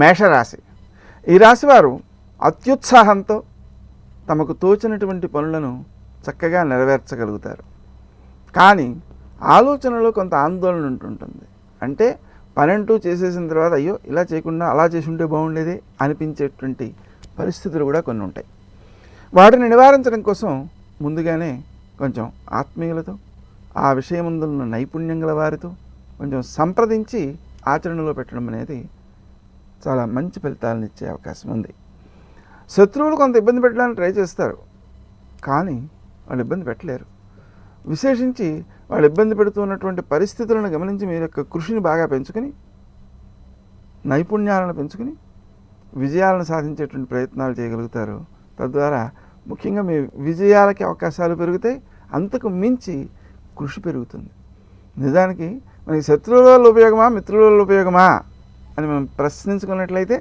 మేషరాశి. ఈ రాశివారు అత్యుత్సాహంతో తమకు తోచినటువంటి పనులను చక్కగా నెరవేర్చగలుగుతారు. కానీ ఆలోచనలో కొంత ఆందోళన ఉంటుంటుంది. అంటే పనంటూ చేసేసిన తర్వాత అయ్యో ఇలా చేయకుండా అలా చేసి ఉంటే బాగుండేది అనిపించేటువంటి పరిస్థితులు కూడా కొన్ని ఉంటాయి. వాటిని నివారించడం కోసం ముందుగానే కొంచెం ఆత్మీయులతో, ఆ విషయమందున్న నైపుణ్యం గల వారితో కొంచెం సంప్రదించి ఆచరణలో పెట్టడం అనేది చాలా మంచి ఫలితాలను ఇచ్చే అవకాశం ఉంది. శత్రువులు కొంత ఇబ్బంది పెట్టడానికి ట్రై చేస్తారు, కానీ వాళ్ళు ఇబ్బంది పెట్టలేరు. విశేషించి వాళ్ళు ఇబ్బంది పెడుతున్నటువంటి పరిస్థితులను గమనించి మీ యొక్క కృషిని బాగా పెంచుకొని, నైపుణ్యాలను పెంచుకొని విజయాలను సాధించేటువంటి ప్రయత్నాలు చేయగలుగుతారు. తద్వారా ముఖ్యంగా మీ విజయాలకి అవకాశాలు పెరుగుతాయి. అంతకు మించి కృషి పెరుగుతుంది. నిజానికి మనకి శత్రువుల వల్ల ఉపయోగమా, మిత్రుల వల్ల ఉపయోగమా అని మనం ప్రశ్నించుకున్నట్లయితే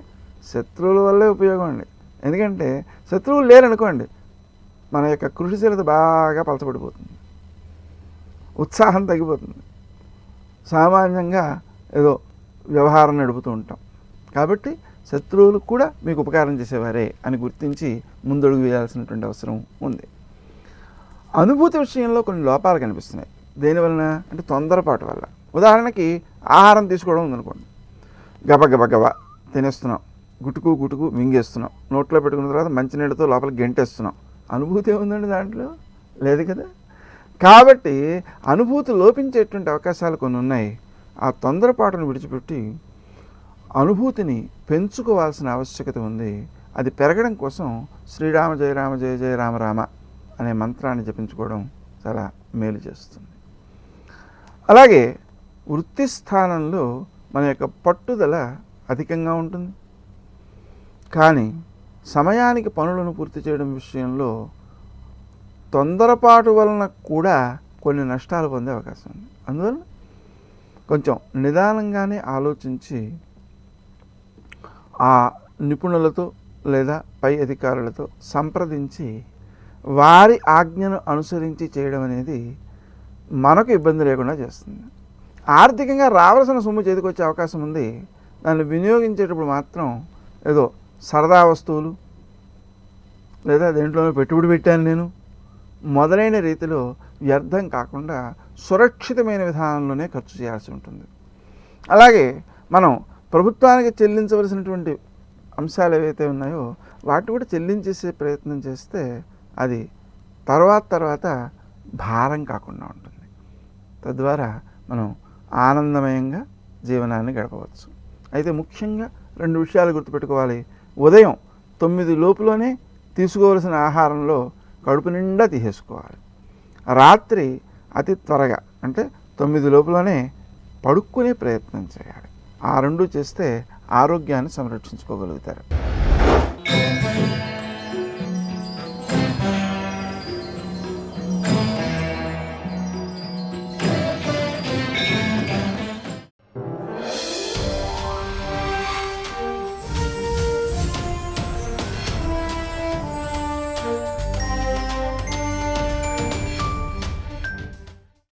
శత్రువుల వల్లే ఉపయోగం అండి. ఎందుకంటే శత్రువులు లేరనుకోండి, మన యొక్క కృషిశీలత బాగా పలచబడిపోతుంది, ఉత్సాహం తగ్గిపోతుంది, సామాన్యంగా ఏదో వ్యవహారం నడుపుతూ ఉంటాం. కాబట్టి శత్రువులు కూడా మీకు ఉపకారం చేసేవారే అని గుర్తించి ముందడుగు వేయాల్సినటువంటి అవసరం ఉంది. అనుభూతి విషయంలో కొన్ని లోపాలు కనిపిస్తున్నాయి. దేనివలన అంటే తొందరపాటు వల్ల. ఉదాహరణకి ఆహారం తీసుకోవడం ఉందనుకోండి, గబగబ తినేస్తున్నాం, గుటుకు మింగేస్తున్నాం, నోట్లో పెట్టుకున్న తర్వాత మంచినీళ్ళతో లోపలికి గెంటేస్తున్నాం. అనుభూతి ఏముందండి దాంట్లో? లేదు కదా. కాబట్టి అనుభూతి లోపించేటువంటి అవకాశాలు కొన్ని ఉన్నాయి. ఆ తొందరపాటును విడిచిపెట్టి అనుభూతిని పెంచుకోవాల్సిన ఆవశ్యకత ఉంది. అది పెరగడం కోసం శ్రీరామ జయ రామ జయ జయ రామ రామ అనే మంత్రాన్ని జపించుకోవడం చాలా మేలు చేస్తుంది. అలాగే వృత్తి స్థానంలో మన యొక్క పట్టుదల అధికంగా ఉంటుంది, కానీ సమయానికి పనులను పూర్తి చేయడం విషయంలో తొందరపాటు వలన కూడా కొన్ని నష్టాలు పొందే అవకాశం ఉంది. అందువల్ల కొంచెం నిదానంగానే ఆలోచించి ఆ నిపుణులతో లేదా పై అధికారులతో సంప్రదించి వారి ఆజ్ఞను అనుసరించి చేయడం అనేది మనకు ఇబ్బంది లేకుండా చేస్తుంది. ఆర్థికంగా రావాల్సిన సొమ్ము చేతికి వచ్చే అవకాశం ఉంది. దాన్ని వినియోగించేటప్పుడు మాత్రం ఏదో సరదా వస్తువులు లేదా దేంట్లోనో పెట్టుబడి పెట్టాను నేను మొదలైన రీతిలో వ్యర్థం కాకుండా సురక్షితమైన విధానంలోనే ఖర్చు చేయాల్సి ఉంటుంది. అలాగే మనం ప్రభుత్వానికి చెల్లించవలసినటువంటి అంశాలు ఏవైతే ఉన్నాయో వాటిని కూడా చెల్లించేసే ప్రయత్నం చేస్తే అది తర్వాత భారం కాకుండా ఉంటుంది. తద్వారా మనం ఆనందమయంగా జీవనాన్ని గడపవచ్చు. అయితే ముఖ్యంగా 2 విషయాలు గుర్తుపెట్టుకోవాలి. ఉదయం 9 లోపులోనే తీసుకోవలసిన ఆహారంలో కడుపు నిండా తీసేసుకోవాలి. రాత్రి అతి త్వరగా అంటే 9 లోపులోనే పడుక్కునే ప్రయత్నం చేయాలి. ఆ 2 చేస్తే ఆరోగ్యాన్ని సంరక్షించుకోగలుగుతారు.